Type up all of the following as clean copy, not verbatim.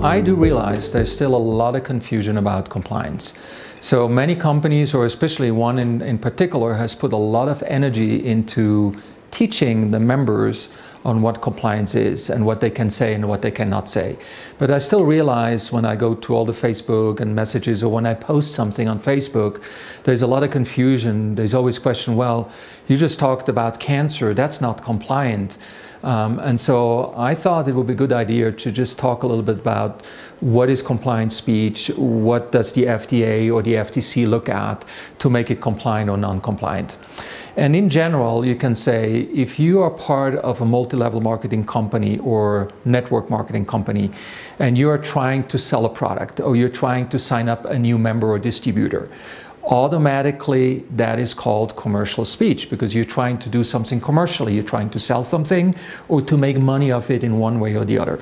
I do realize there's still a lot of confusion about compliance. So many companies, or especially one in particular, has put a lot of energy into teaching the members on what compliance is and what they can say and what they cannot say. But I still realize when I go to all the Facebook and messages, or when I post something on Facebook, there's a lot of confusion. There's always question, well, you just talked about cancer, that's not compliant. And so I thought it would be a good idea to just talk a little bit about what is compliant speech, what does the FDA or the FTC look at to make it compliant or non-compliant. And in general, you can say if you are part of a multi-level marketing company or network marketing company and you are trying to sell a product or you're trying to sign up a new member or distributor, automatically that is called commercial speech because you're trying to do something commercially. You're trying to sell something or to make money of it in one way or the other.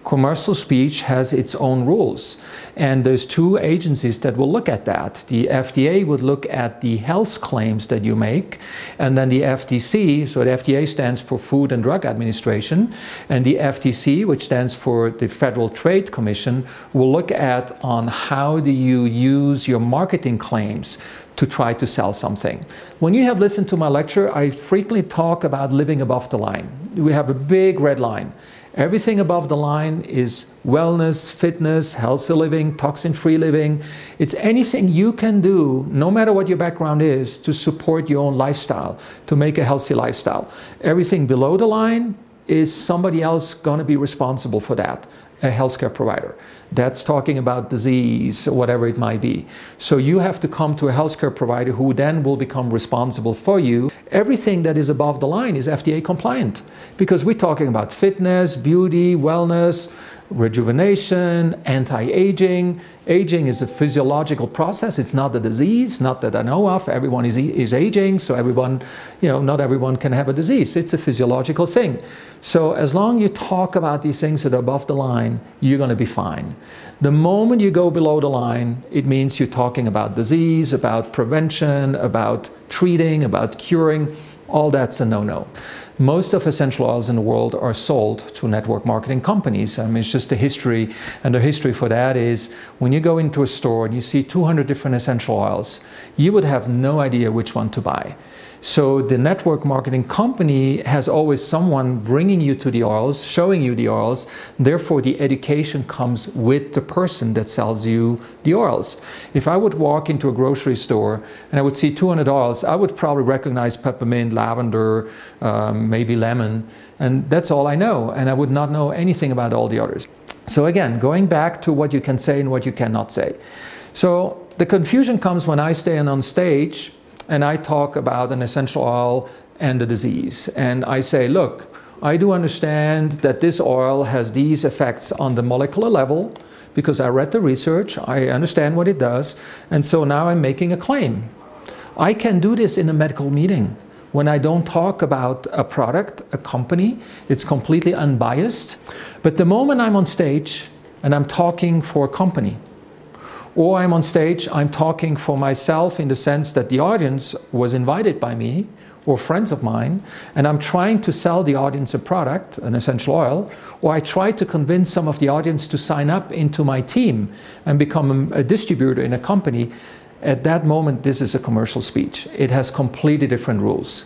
Commercial speech has its own rules, and there's two agencies that will look at that. The FDA would look at the health claims that you make, and then the FTC, so the FDA stands for Food and Drug Administration, and the FTC, which stands for the Federal Trade Commission, will look at on how do you use your marketing claims to try to sell something. When you have listened to my lecture, I frequently talk about living above the line. We have a big red line. Everything above the line is wellness, fitness, healthy living, toxin-free living. It's anything you can do, no matter what your background is, to support your own lifestyle, to make a healthy lifestyle. Everything below the line is somebody else going to be responsible for that, a healthcare provider. That's talking about disease, whatever it might be. So you have to come to a healthcare provider who then will become responsible for you. Everything that is above the line is FDA compliant because we're talking about fitness, beauty, wellness, rejuvenation, anti-aging. Aging is a physiological process. It's not a disease, not that I know of. Everyone is aging, so everyone, not everyone can have a disease. It's a physiological thing. So as long as you talk about these things that are above the line, you're going to be fine. The moment you go below the line, it means you're talking about disease, about prevention, about treating, about curing. All that's a no-no. Most of essential oils in the world are sold to network marketing companies. I mean, it's just the history, and the history for that is when you go into a store and you see 200 different essential oils, you would have no idea which one to buy. So the network marketing company has always someone bringing you to the oils, showing you the oils. Therefore, the education comes with the person that sells you the oils. If I would walk into a grocery store and I would see 200 oils, I would probably recognize peppermint, lavender, maybe lemon, and that's all I know. And I would not know anything about all the others. So again, going back to what you can say and what you cannot say. So the confusion comes when I stand on stage and I talk about an essential oil and the disease. And I say, look, I do understand that this oil has these effects on the molecular level because I read the research, I understand what it does, and so now I'm making a claim. I can do this in a medical meeting. When I don't talk about a product, a company, it's completely unbiased. But the moment I'm on stage and I'm talking for a company, or I'm on stage, I'm talking for myself in the sense that the audience was invited by me or friends of mine, and I'm trying to sell the audience a product, an essential oil, or I try to convince some of the audience to sign up into my team and become a distributor in a company. At that moment, this is a commercial speech. It has completely different rules.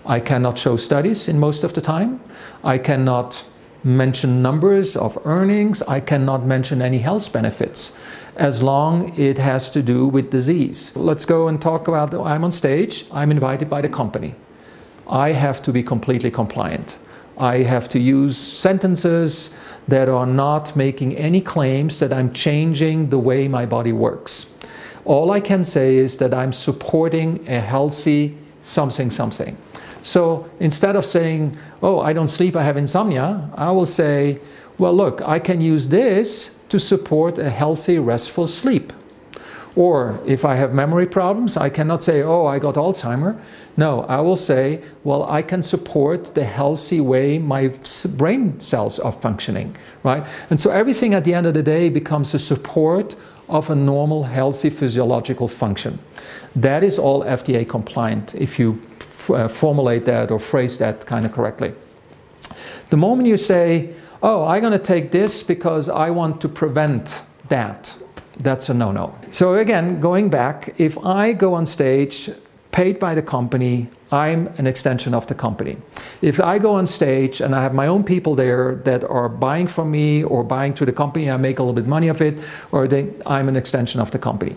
I cannot show studies in most of the time. I cannot mention numbers of earnings. I cannot mention any health benefits as long it has to do with disease. Let's go and talk about, I'm on stage, I'm invited by the company. I have to be completely compliant. I have to use sentences that are not making any claims that I'm changing the way my body works. All I can say is that I'm supporting a healthy something. So instead of saying, oh, I don't sleep, I have insomnia, I will say, well, look, I can use this to support a healthy, restful sleep. Or if I have memory problems, I cannot say, oh, I got Alzheimer's. No, I will say, well, I can support the healthy way my brain cells are functioning, right? And so everything at the end of the day becomes a support of a normal, healthy physiological function. That is all FDA compliant if you formulate that or phrase that kind of correctly. The moment you say, oh, I'm going to take this because I want to prevent that. That's a no-no. So again, going back, if I go on stage paid by the company, I'm an extension of the company. If I go on stage and I have my own people there that are buying from me or buying to the company, I make a little bit money of it, or I'm an extension of the company.